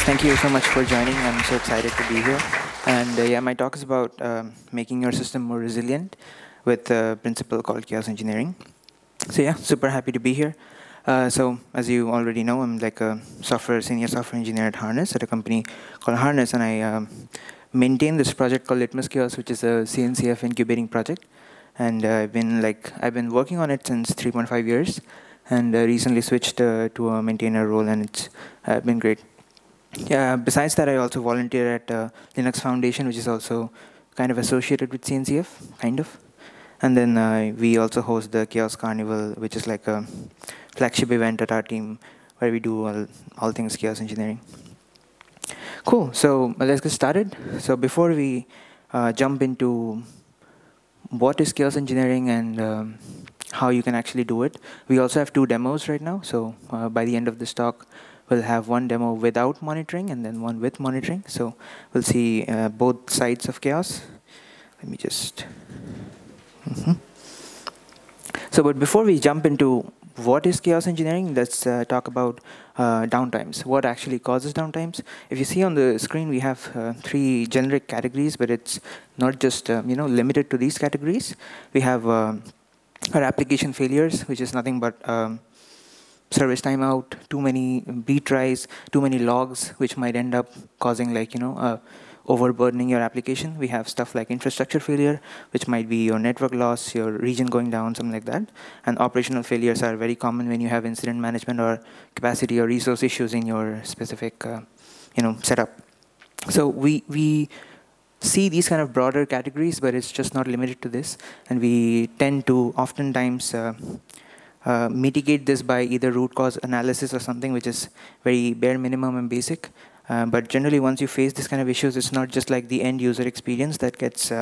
Yes, thank you so much for joining. I'm so excited to be here. And yeah, my talk is about making your system more resilient with a principle called chaos engineering. So yeah, super happy to be here. So as you already know, I'm like a senior software engineer at Harness at a company called Harness, and I maintain this project called Litmus Chaos, which is a CNCF incubating project. And I've been working on it since 3.5 years, and recently switched to a maintainer role, and it's been great. Yeah, besides that, I also volunteer at Linux Foundation, which is also kind of associated with CNCF, kind of. And then we also host the Chaos Carnival, which is like a flagship event at our team where we do all things chaos engineering. Cool, so let's get started. So before we jump into what is chaos engineering and how you can actually do it, we also have 2 demos right now. So by the end of this talk, we'll have 1 demo without monitoring and then 1 with monitoring. So we'll see both sides of chaos. Let me just... So, but before we jump into what is chaos engineering, let's talk about downtimes. What actually causes downtimes? If you see on the screen, we have 3 generic categories, but it's not just limited to these categories. We have our application failures, which is nothing but service timeout, too many retries, too many logs, which might end up causing overburdening your application. We have stuff like infrastructure failure, which might be your network loss, your region going down, something like that. And operational failures are very common when you have incident management or capacity or resource issues in your specific setup. So we see these kind of broader categories, but it's just not limited to this. And we tend to oftentimes mitigate this by either root cause analysis or something which is very bare minimum and basic. But generally, once you face this kind of issues, it's not just like the end user experience that gets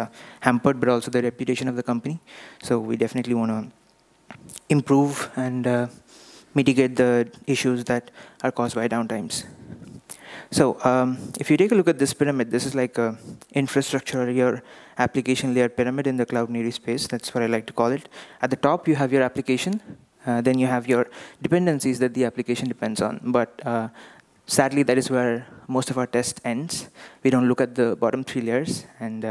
hampered, but also the reputation of the company. So we definitely want to improve and mitigate the issues that are caused by downtimes. So if you take a look at this pyramid, this is like a infrastructure or your application layer pyramid in the cloud native space. That's what I like to call it. At the top, you have your application. Then you have your dependencies that the application depends on. But sadly, that is where most of our test ends. We don't look at the bottom 3 layers. And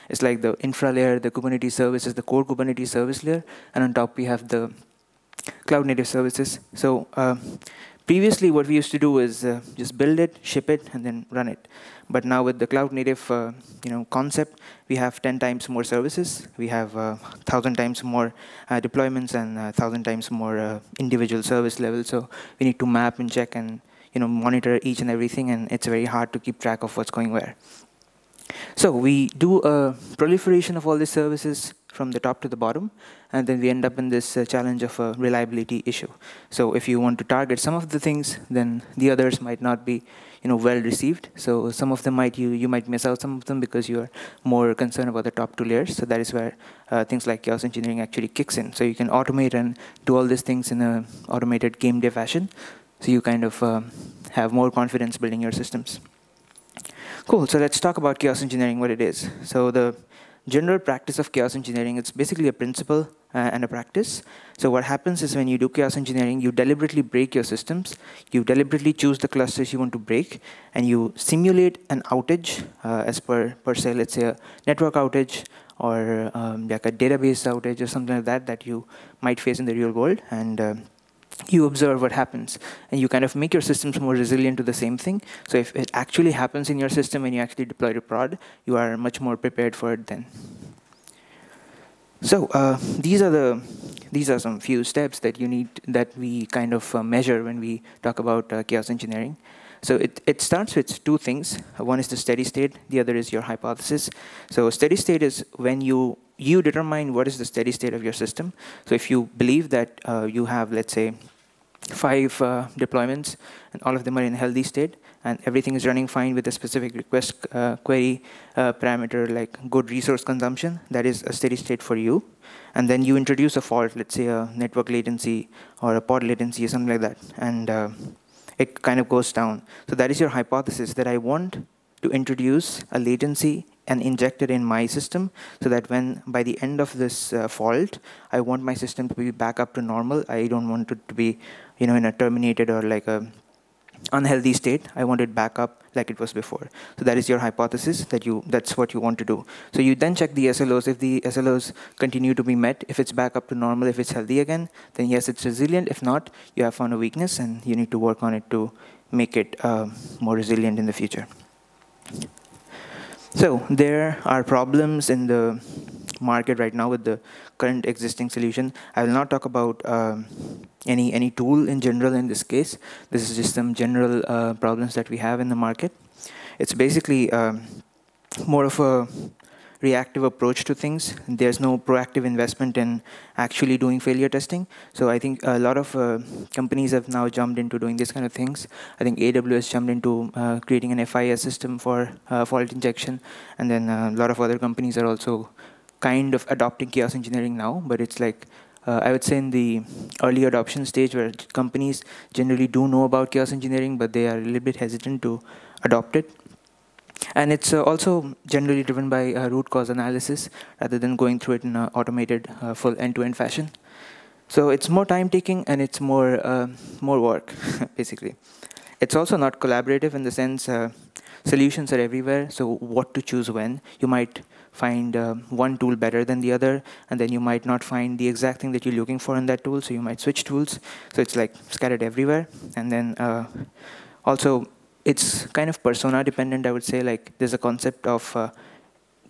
it's like the infra layer, the Kubernetes services, the core Kubernetes service layer. And on top, we have the cloud native services. So previously, what we used to do is just build it, ship it, and then run it. But now with the cloud native concept, we have 10 times more services. We have 1,000 times more deployments and 1,000 times more individual service levels. So we need to map and check and monitor each and everything, and it's very hard to keep track of what's going where. So we do a proliferation of all these services from the top to the bottom, and then we end up in this challenge of a reliability issue. So if you want to target some of the things, then the others might not be well received. So some of them you might miss out some of them because you are more concerned about the top 2 layers. So that is where things like chaos engineering actually kicks in. So you can automate and do all these things in a automated game day fashion. So you kind of have more confidence building your systems. Cool, so let's talk about chaos engineering, what it is. So the general practice of chaos engineering, it's basically a principle and a practice. So what happens is when you do chaos engineering, you deliberately break your systems. You deliberately choose the clusters you want to break, and you simulate an outage as per se, let's say a network outage or like a database outage or something like that you might face in the real world. And you observe what happens, and you kind of make your systems more resilient to the same thing. So if it actually happens in your system and you actually deploy to prod, you are much more prepared for it then. So these are some few steps that we kind of measure when we talk about chaos engineering. So it starts with 2 things. One is the steady state, the other is your hypothesis. So steady state is when you determine what is the steady state of your system. So if you believe that you have, let's say, 5 deployments, and all of them are in a healthy state, and everything is running fine with a specific request query parameter like good resource consumption, that is a steady state for you. And then you introduce a fault, let's say a network latency or a pod latency or something like that, and it kind of goes down. So that is your hypothesis, that I want to introduce a latency and inject it in my system, so that when by the end of this fault, I want my system to be back up to normal. I don't want it to be in a terminated or like a unhealthy state. I want it back up like it was before. So that is your hypothesis, that's what you want to do. So you then check the SLOs. If the SLOs continue to be met, if it's back up to normal, if it's healthy again, then yes, it's resilient. If not, you have found a weakness and you need to work on it to make it more resilient in the future. So there are problems in the market right now with the current existing solution. I will not talk about any tool in general in this case. This is just some general problems that we have in the market. It's basically more of a reactive approach to things. There's no proactive investment in actually doing failure testing. So I think a lot of companies have now jumped into doing these kind of things. I think AWS jumped into creating an FIS system for fault injection. And then a lot of other companies are also kind of adopting chaos engineering now, but it's like, I would say in the early adoption stage where companies generally do know about chaos engineering, but they are a little bit hesitant to adopt it. And it's also generally driven by root cause analysis rather than going through it in an automated full end-to-end fashion. So it's more time taking and it's more work, basically. It's also not collaborative in the sense solutions are everywhere, so what to choose when. You might find one tool better than the other, and then you might not find the exact thing that you're looking for in that tool, so you might switch tools. So it's like scattered everywhere. And then also, it's kind of persona dependent, I would say. Like there's a concept of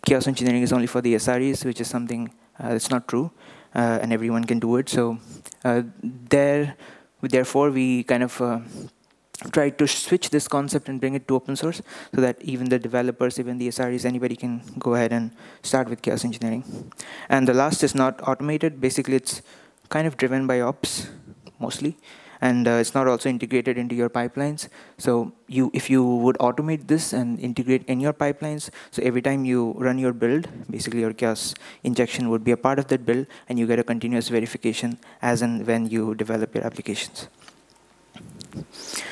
chaos engineering is only for the SREs, which is something that's not true, and everyone can do it. So therefore, we kind of try to switch this concept and bring it to open source so that even the developers, even the SREs, anybody can go ahead and start with chaos engineering. And the last is not automated. Basically, it's kind of driven by ops, mostly. And it's not also integrated into your pipelines. So if you would automate this and integrate in your pipelines, so every time you run your build, basically your chaos injection would be a part of that build, and you get a continuous verification as and when you develop your applications.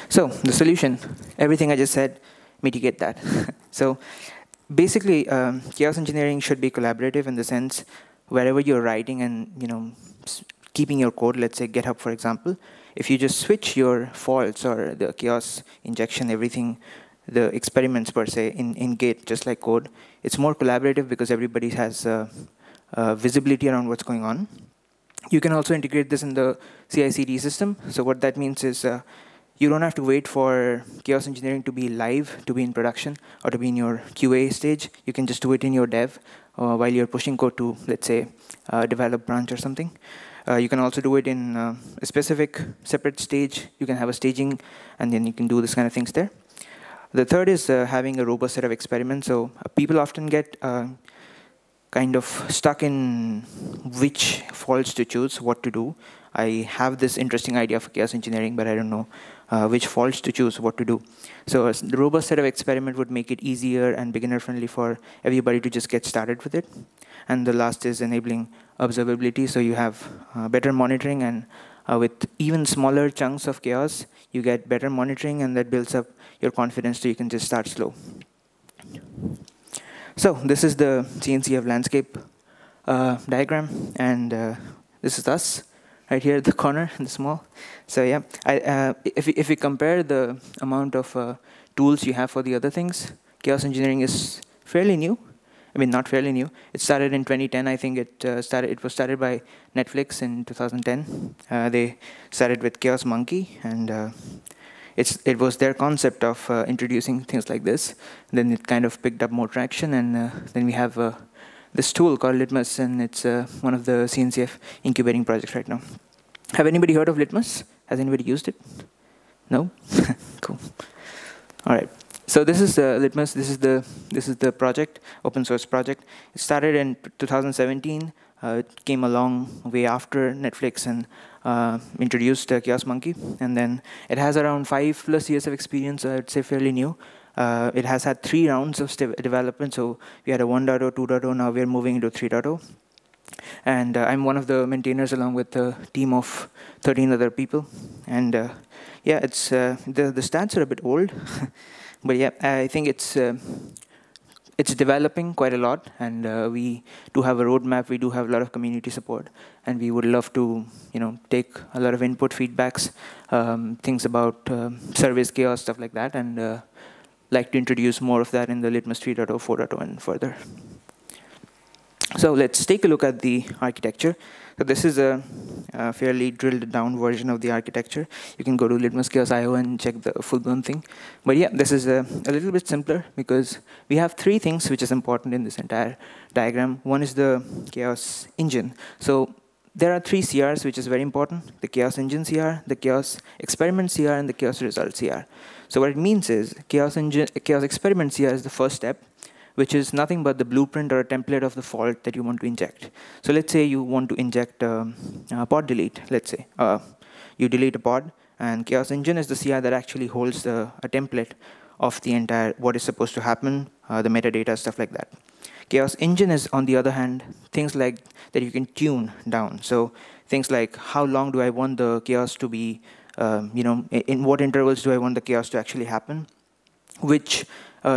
So the solution, everything I just said, mitigate that. So basically, chaos engineering should be collaborative in the sense wherever you're writing and keeping your code, let's say GitHub, for example, if you just switch your faults or the chaos injection, everything, the experiments per se in Git, just like code, it's more collaborative because everybody has visibility around what's going on. You can also integrate this in the CI/CD system. So what that means is you don't have to wait for chaos engineering to be live, to be in production, or to be in your QA stage. You can just do it in your dev while you're pushing code to, let's say, develop branch or something. You can also do it in a specific separate stage. You can have a staging, and then you can do this kind of things there. The third is having a robust set of experiments. So people often get kind of stuck in which faults to choose, what to do. I have this interesting idea for chaos engineering, but I don't know which faults to choose, what to do. So the robust set of experiment would make it easier and beginner-friendly for everybody to just get started with it. And the last is enabling observability. So you have better monitoring, and with even smaller chunks of chaos, you get better monitoring, and that builds up your confidence so you can just start slow. So this is the CNCF landscape diagram, and this is us right here at the corner in the small. So yeah, if we compare the amount of tools you have for the other things, chaos engineering is fairly new. I mean, not fairly new. It started in 2010. I think it was started by Netflix in 2010. They started with Chaos Monkey, and it was their concept of introducing things like this. And then it kind of picked up more traction, and then we have this tool called Litmus, and it's one of the CNCF incubating projects right now. Have anybody heard of Litmus? Has anybody used it? No? Cool. All right. So this is Litmus. This is the project, open source project. It started in 2017. It came a long way after Netflix and introduced Chaos Monkey, and then it has around 5+ years of experience. I'd say fairly new. It has had 3 rounds of development. So we had a 1.0, 2.0. Now we're moving into 3.0. And I'm one of the maintainers along with a team of 13 other people. And yeah, it's the stats are a bit old. But yeah, I think it's it's developing quite a lot, and we do have a roadmap. We do have a lot of community support, and we would love to, take a lot of input feedbacks, things about service chaos, stuff like that, and like to introduce more of that in the Litmus 3.0, 4.0, and further. So let's take a look at the architecture. So this is a fairly drilled down version of the architecture. You can go to Litmus Chaos.io and check the full-blown thing. But yeah, this is a little bit simpler because we have three things which is important in this entire diagram. One is the chaos engine. So there are three CRs which is very important: the chaos engine CR, the chaos experiment CR, and the chaos result CR. So what it means is chaos experiment CR is the first step, which is nothing but the blueprint or a template of the fault that you want to inject. So let's say you want to inject a pod delete. Let's say you delete a pod, and chaos engine is the CR that actually holds a template of the entire what is supposed to happen, the metadata, stuff like that. Chaos engine is, on the other hand, things like that you can tune down. So things like how long do I want the chaos to be, in what intervals do I want the chaos to actually happen, which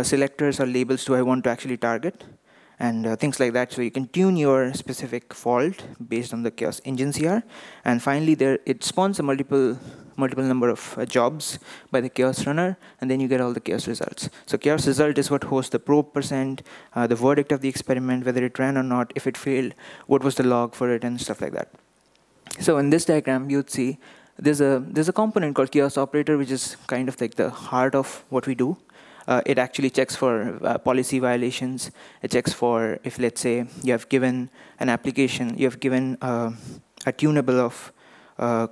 selectors or labels do I want to actually target, and things like that. So you can tune your specific fault based on the chaos engine CR. And finally, it spawns a multiple number of jobs by the chaos runner, and then you get all the chaos results. So chaos result is what hosts the probe percent, the verdict of the experiment, whether it ran or not, if it failed, what was the log for it, and stuff like that. So in this diagram, you'd see there's a component called chaos operator, which is kind of like the heart of what we do. It actually checks for policy violations. It checks for if, let's say, you have given an application, you have given a tunable of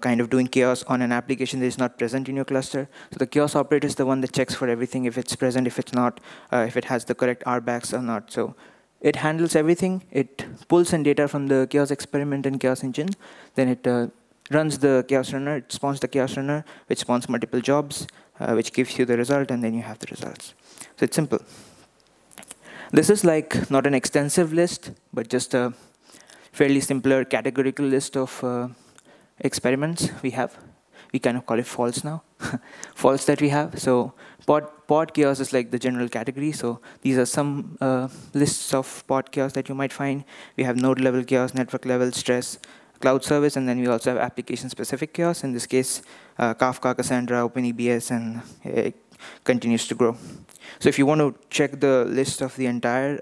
kind of doing chaos on an application that is not present in your cluster. So the chaos operator is the one that checks for everything, if it's present, if it's not, if it has the correct RBACs or not. So it handles everything. It pulls in data from the chaos experiment and chaos engine. Then it runs the chaos runner. It spawns the chaos runner, which spawns multiple jobs, which gives you the result, and then you have the results. So it's simple. This is like not an extensive list, but just a fairly simpler categorical list of experiments we have. We kind of call it faults now, faults that we have. So pod chaos is like the general category. So these are some lists of pod chaos that you might find. We have node level chaos, network level, stress, cloud service, and then we also have application-specific chaos. In this case, Kafka, Cassandra, OpenEBS, and it continues to grow. So if you want to check the list of the entire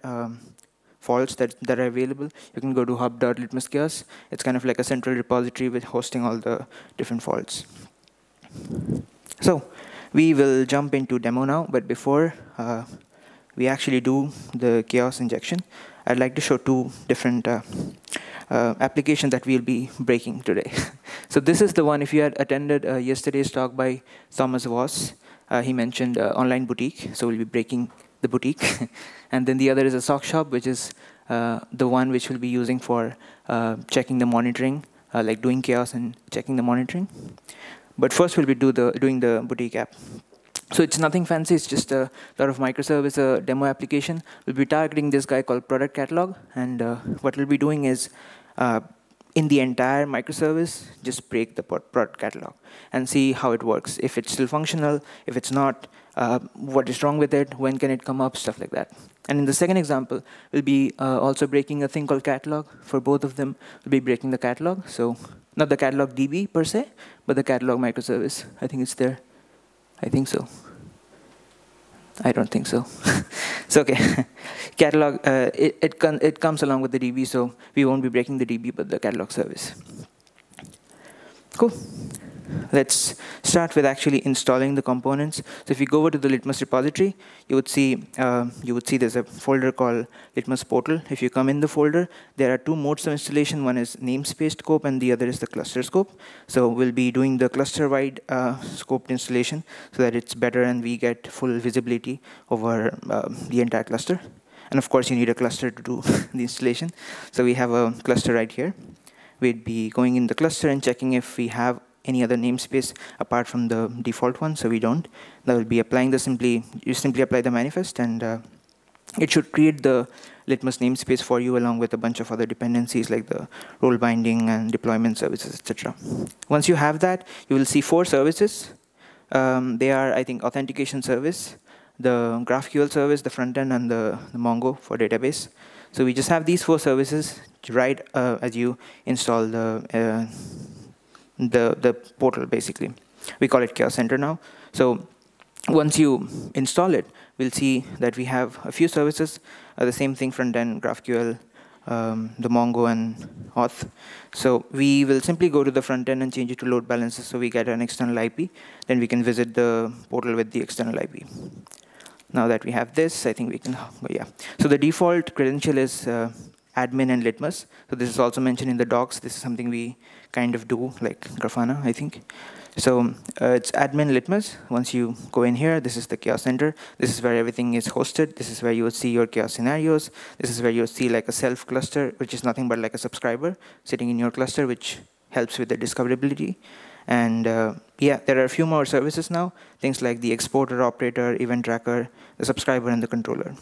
faults that are available, you can go to hub.litmuschaos. It's kind of like a central repository with hosting all the different faults. So we will jump into demo now, but before we actually do the chaos injection, I'd like to show two different applications that we'll be breaking today. So this is the one, if you had attended yesterday's talk by Thomas Voss, he mentioned online boutique, so we'll be breaking the boutique. And then the other is a sock shop, which is the one which we'll be using for checking the monitoring, like doing chaos and checking the monitoring. But first we'll be doing the boutique app. So it's nothing fancy, it's just a lot of microservice demo application. We'll be targeting this guy called product catalog, and what we'll be doing is in the entire microservice, just break the product catalog and see how it works. If it's still functional, if it's not, what is wrong with it, when can it come up, stuff like that. And in the second example, we'll be also breaking a thing called catalog. For both of them, we'll be breaking the catalog. So not the catalog DB per se, but the catalog microservice. I think it's there. I think so. I don't think so. It's okay. Catalog, it comes along with the DB, so we won't be breaking the DB, but the catalog service. Cool. Let's start with actually installing the components. So if you go over to the Litmus repository, you would see there's a folder called Litmus Portal. If you come in the folder, there are two modes of installation. One is namespace scope, and the other is the cluster scope. So we'll be doing the cluster-wide scoped installation so that it's better and we get full visibility over the entire cluster. And of course, you need a cluster to do the installation. So we have a cluster right here. We'd be going in the cluster and checking if we have any other namespace apart from the default one, so we don't. That will be applying you simply apply the manifest, and it should create the Litmus namespace for you along with a bunch of other dependencies like the role binding and deployment services, etc. Once you have that, you will see 4 services. They are, I think, authentication service, the GraphQL service, the front end, and the Mongo for database. So we just have these 4 services right as you install the portal, basically. We call it Chaos Center now. So once you install it, we'll see that we have a few services, the same thing, front end, GraphQL, the Mongo, and auth. So we will simply go to the front end and change it to load balances so we get an external IP. Then we can visit the portal with the external IP. Now that we have this, I think we can, yeah. So the default credential is admin and Litmus. So this is also mentioned in the docs. This is something we kind of do, like Grafana, I think. So it's admin Litmus. Once you go in here, this is the Chaos Center. This is where everything is hosted. This is where you would see your Chaos scenarios. This is where you'll see like a self cluster, which is nothing but like a subscriber sitting in your cluster, which helps with the discoverability. And yeah, there are a few more services now, things like the exporter, operator, event tracker, the subscriber, and the controller.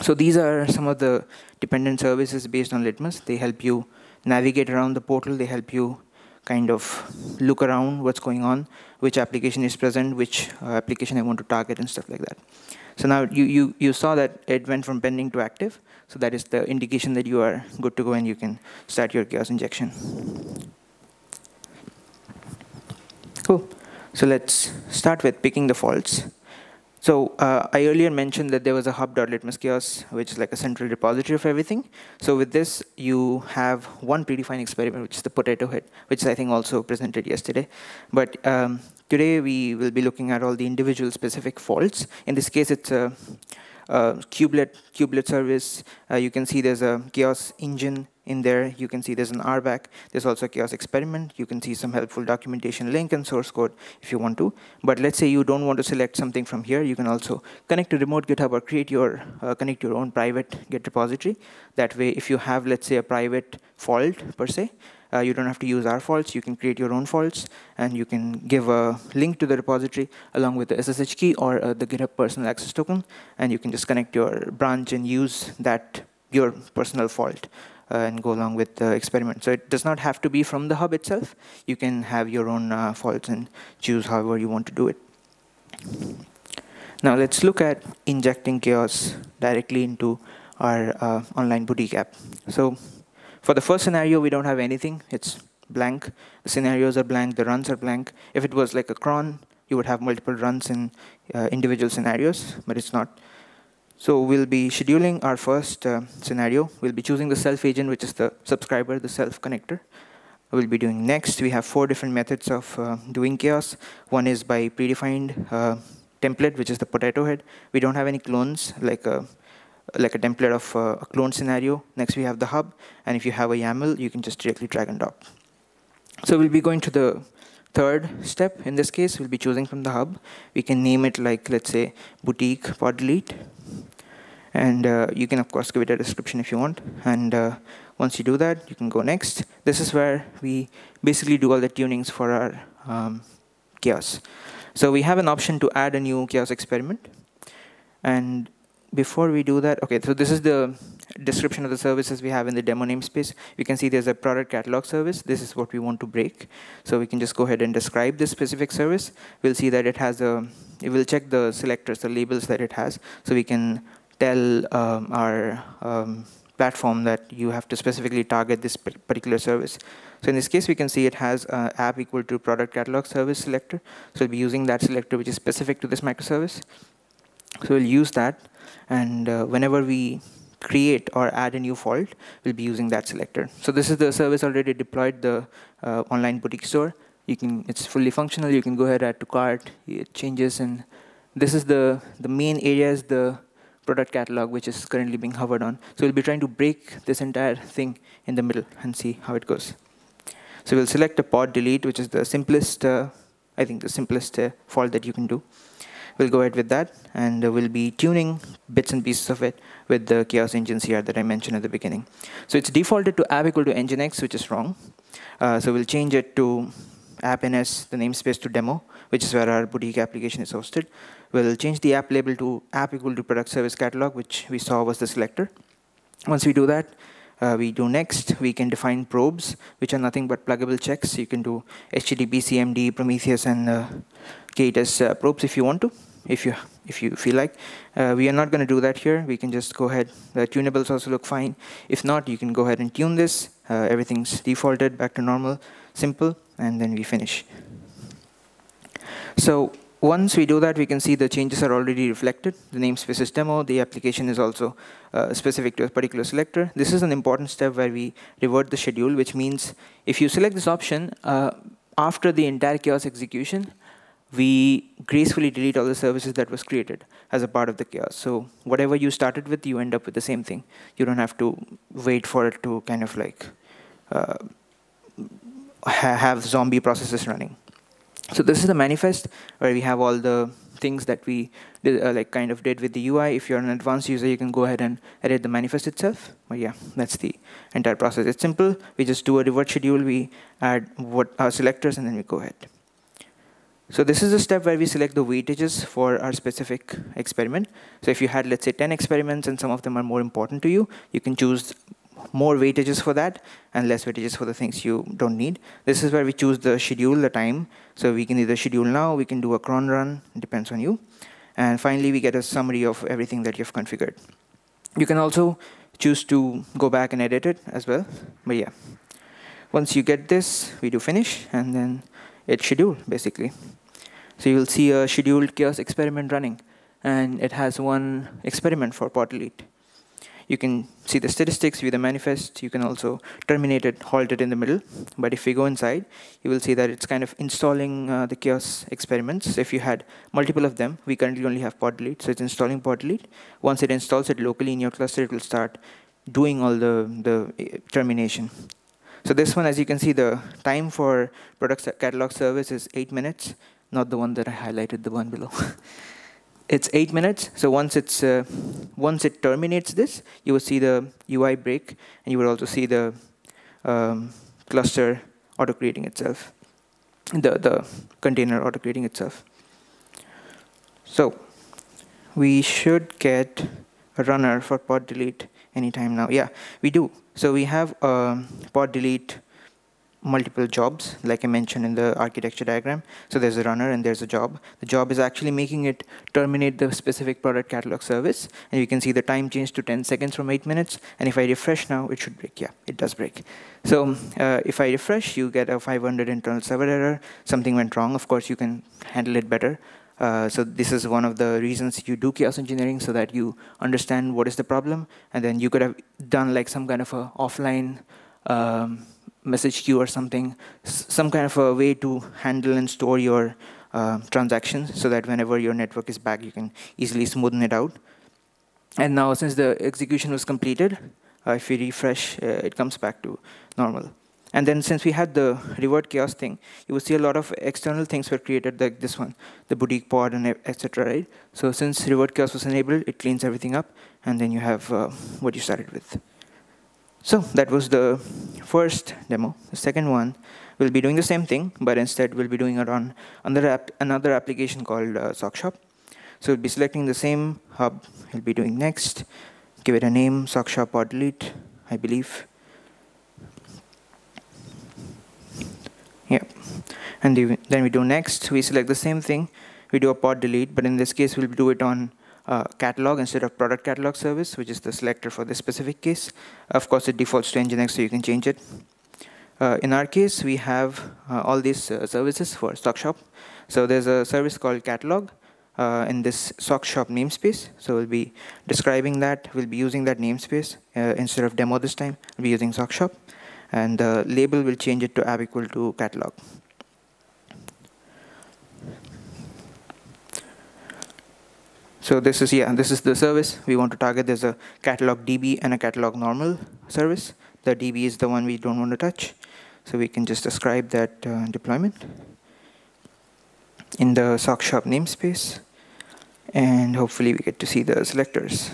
So these are some of the dependent services based on Litmus. They help you navigate around the portal. They help you kind of look around what's going on, which application is present, which application I want to target, and stuff like that. So now you saw that it went from pending to active. So that is the indication that you are good to go and you can start your chaos injection. Cool. So let's start with picking the faults. So I earlier mentioned that there was a hub.litmuschaos, which is like a central repository of everything. So with this, you have one predefined experiment, which is the potato head, which I think also presented yesterday. But today, we will be looking at all the individual specific faults. In this case, it's a kubelet service. You can see there's a chaos engine in there. You can see there's an RBAC. There's also a chaos experiment. You can see some helpful documentation link and source code if you want to. But let's say you don't want to select something from here. You can also connect to remote GitHub or create your connect your own private Git repository. That way, if you have, let's say, a private fault per se, you don't have to use our faults. You can create your own faults, and you can give a link to the repository along with the SSH key or the GitHub personal access token, and you can just connect your branch and use that your personal fault and go along with the experiment. So it does not have to be from the hub itself. You can have your own faults and choose however you want to do it. Now let's look at injecting chaos directly into our online boutique app. So for the first scenario, we don't have anything. It's blank. The scenarios are blank. The runs are blank. If it was like a cron, you would have multiple runs in individual scenarios, but it's not. So we'll be scheduling our first scenario. We'll be choosing the self agent, which is the subscriber, the self connector. We'll be doing next. We have 4 different methods of doing chaos. One is by predefined template, which is the potato head. We don't have any clones like a template of a clone scenario. Next, we have the hub. And if you have a YAML, you can just directly drag and drop. So we'll be going to the third step. In this case, we'll be choosing from the hub. We can name it like, let's say, boutique pod delete. And you can, of course, give it a description if you want. And once you do that, you can go next. This is where we basically do all the tunings for our chaos. So we have an option to add a new chaos experiment. And before we do that, OK, so this is the description of the services we have in the demo namespace. You can see there's a product catalog service. This is what we want to break. So we can just go ahead and describe this specific service. We'll see that it has it will check the selectors, the labels that it has. So we can tell our platform that you have to specifically target this particular service. So in this case, we can see it has app equal to product catalog service selector. So we'll be using that selector, which is specific to this microservice. So we'll use that. And whenever we create or add a new fault, we'll be using that selector. So this is the service already deployed, the online boutique store. It's fully functional. You can go ahead, add to cart, it changes. And this is the main area is the product catalog, which is currently being hovered on. So we'll be trying to break this entire thing in the middle and see how it goes. So we'll select a pod delete, which is the simplest, I think the simplest fault that you can do. We'll go ahead with that, and we'll be tuning bits and pieces of it with the chaos engine CR that I mentioned at the beginning. So it's defaulted to app equal to nginx, which is wrong. So we'll change it to app.ns, the namespace, to demo, which is where our boutique application is hosted. We'll change the app label to app equal to product service catalog, which we saw was the selector. Once we do that, we do next. We can define probes, which are nothing but pluggable checks. You can do HTTP, CMD, Prometheus, and K8s probes if you want to. if you feel like. We are not going to do that here. We can just go ahead. The tunables also look fine. If not, you can go ahead and tune this. Everything's defaulted back to normal, simple, and then we finish. So once we do that, we can see the changes are already reflected. The namespace is demo. The application is also specific to a particular selector. This is an important step where we revert the schedule, which means if you select this option, after the entire chaos execution, we gracefully delete all the services that was created as a part of the chaos. So whatever you started with, you end up with the same thing. You don't have to wait for it to kind of like have zombie processes running. So this is the manifest where we have all the things that we did, kind of did with the UI. If you're an advanced user, you can go ahead and edit the manifest itself. But yeah, that's the entire process. It's simple. We just do a revert schedule. We add what our selectors, and then we go ahead. So this is a step where we select the weightages for our specific experiment. So if you had, let's say, 10 experiments and some of them are more important to you, you can choose more weightages for that and less weightages for the things you don't need. This is where we choose the schedule, the time. So we can either schedule now, we can do a cron run, it depends on you. And finally, we get a summary of everything that you've configured. You can also choose to go back and edit it as well. But yeah, once you get this, we do finish, and then it's scheduled, basically. So you'll see a scheduled chaos experiment running, and it has one experiment for pod delete. You can see the statistics, view the manifest. You can also terminate it, halt it in the middle. But if we go inside, you will see that it's kind of installing the chaos experiments. So if you had multiple of them, we currently only have pod delete, so it's installing pod delete. Once it installs it locally in your cluster, it will start doing all the termination. So this one, as you can see, the time for product catalog service is 8 minutes, not the one that I highlighted, the one below. It's 8 minutes. So once it terminates this, you will see the UI break, and you will also see the cluster auto-creating itself, the container auto-creating itself. So we should get a runner for pod delete anytime now. Yeah, we do. So we have pod delete multiple jobs, like I mentioned in the architecture diagram. So there's a runner and there's a job. The job is actually making it terminate the specific product catalog service. And you can see the time changed to 10 seconds from 8 minutes. And if I refresh now, it should break. Yeah, it does break. So if I refresh, you get a 500 internal server error. Something went wrong. Of course, you can handle it better. So this is one of the reasons you do chaos engineering, so that you understand what is the problem. And then you could have done like some kind of a offline message queue or something, some kind of a way to handle and store your transactions, so that whenever your network is back, you can easily smoothen it out. And now, since the execution was completed, if we refresh, it comes back to normal. And then since we had the revert chaos thing, you will see a lot of external things were created, like this one, the boutique pod and etc. Right? So since revert chaos was enabled, it cleans everything up, and then you have what you started with. So that was the first demo. The second one, we'll be doing the same thing, but instead we'll be doing it on another application called SockShop. So we'll be selecting the same hub. We'll be doing next. Give it a name, SockShop pod delete, I believe. Yeah. And then we do next. We select the same thing. We do a pod delete, but in this case, we'll do it on catalog instead of product catalog service, which is the selector for this specific case. Of course, it defaults to Nginx, so you can change it. In our case, we have all these services for SockShop. So there's a service called catalog in this SockShop namespace. So we'll be describing that. We'll be using that namespace instead of demo this time. We'll be using SockShop. And the label will change it to app equal to catalog. So this is the service we want to target. There's a catalog DB and a catalog normal service. The DB is the one we don't want to touch. So we can just describe that deployment in the SockShop namespace. And hopefully we get to see the selectors.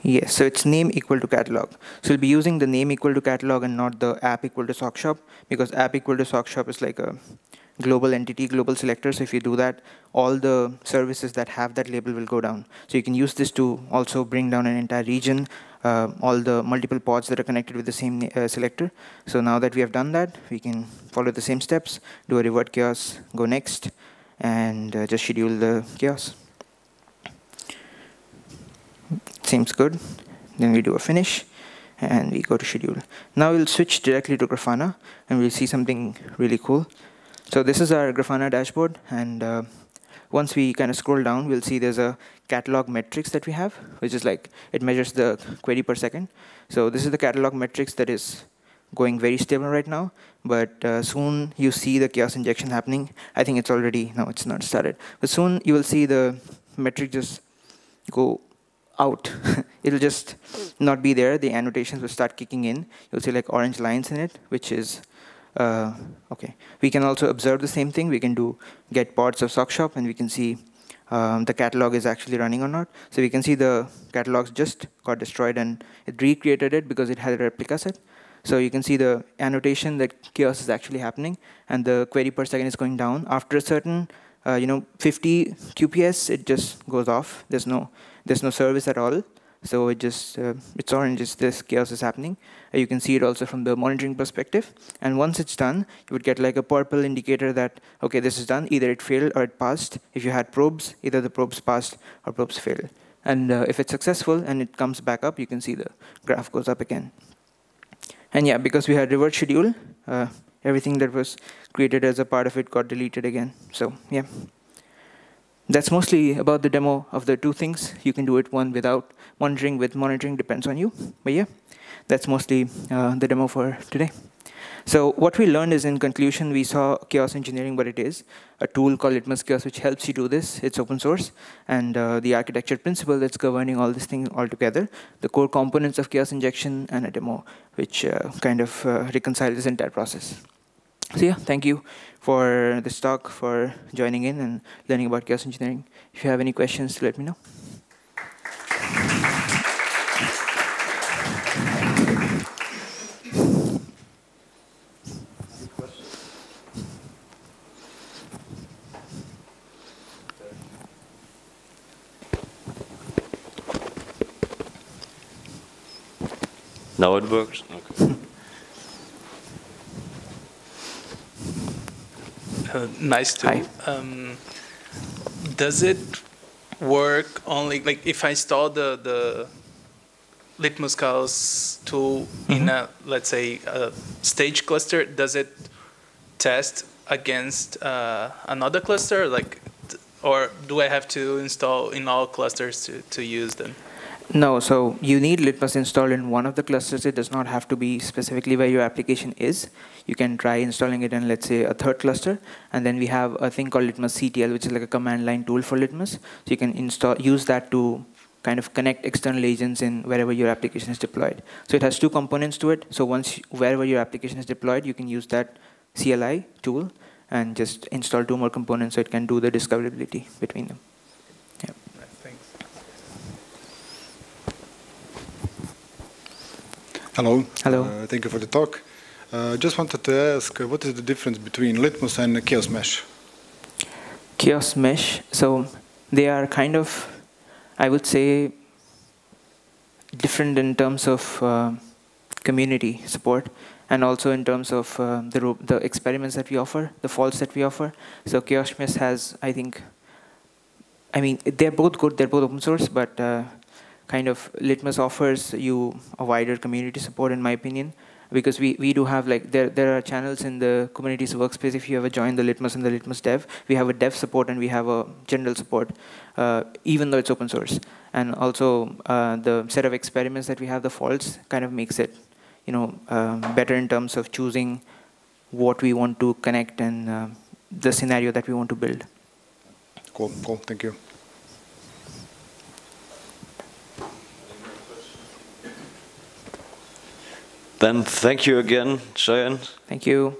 Yes, so it's name equal to catalog. So we'll be using the name equal to catalog and not the app equal to SockShop, because app equal to SockShop is like a global entity, global selector. So if you do that, all the services that have that label will go down. So you can use this to also bring down an entire region, all the multiple pods that are connected with the same selector. So now that we have done that, we can follow the same steps, do a revert chaos, go next, and just schedule the chaos. Seems good. Then we do a finish, and we go to schedule. Now we'll switch directly to Grafana, and we'll see something really cool. So this is our Grafana dashboard, and once we kind of scroll down, we'll see there's a catalog metrics that we have, which is like, it measures the query per second. So this is the catalog metrics that is going very stable right now, but soon you see the chaos injection happening. I think it's already, no, it's not started. But soon you will see the metric just go out. It'll just not be there. The annotations will start kicking in. You'll see like orange lines in it, which is, okay. We can also observe the same thing. We can do get pods of SockShop, and we can see the catalog is actually running or not. So we can see the catalogs just got destroyed, and it recreated it because it had a replica set. So you can see the annotation that chaos is actually happening, and the query per second is going down. After a certain 50 QPS, it just goes off. There's no service at all. So it just, it's orange, it's this chaos is happening. You can see it also from the monitoring perspective. And once it's done, you would get like a purple indicator that, okay, this is done. Either it failed or it passed. If you had probes, either the probes passed or probes failed. And if it's successful and it comes back up, you can see the graph goes up again. And yeah, because we had reverse schedule, everything that was created as a part of it got deleted again. So yeah. That's mostly about the demo of the two things. You can do it one without monitoring, with monitoring, depends on you. But yeah, that's mostly the demo for today. So what we learned is, in conclusion, we saw chaos engineering, what it is, a tool called Litmus Chaos, which helps you do this. It's open source. And the architecture principle that's governing all this thing all together, the core components of chaos injection, and a demo, which kind of reconciles this entire process. So yeah, thank you for this talk, for joining in and learning about chaos engineering. If you have any questions, let me know. Now it works. Okay. Nice tool. Does it work only, like if I install the Litmus Chaos tool in a, let's say, a stage cluster, does it test against another cluster? Like, or do I have to install in all clusters to use them? No, so you need Litmus installed in one of the clusters. It does not have to be specifically where your application is. You can try installing it in, let's say, a third cluster. And then we have a thing called Litmus CTL, which is like a command line tool for Litmus. So you can use that to kind of connect external agents in wherever your application is deployed. So it has two components to it. So wherever your application is deployed, you can use that CLI tool and just install two more components so it can do the discoverability between them. Yeah. Hello. Hello. Thank you for the talk. Just wanted to ask, what is the difference between Litmus and Chaos Mesh? Chaos Mesh, so they are kind of, I would say, different in terms of community support, and also in terms of the experiments that we offer, the faults that we offer. So Chaos Mesh has, I mean, they're both good, they're both open source, but kind of Litmus offers you a wider community support, in my opinion, because we do have, like, there are channels in the community's workspace. If you ever join the Litmus and the Litmus dev, we have a dev support and we have a general support, even though it's open source. And also the set of experiments that we have, the faults, kind of makes it, better in terms of choosing what we want to connect and the scenario that we want to build. Cool, thank you. Then thank you again, Sayan. Thank you.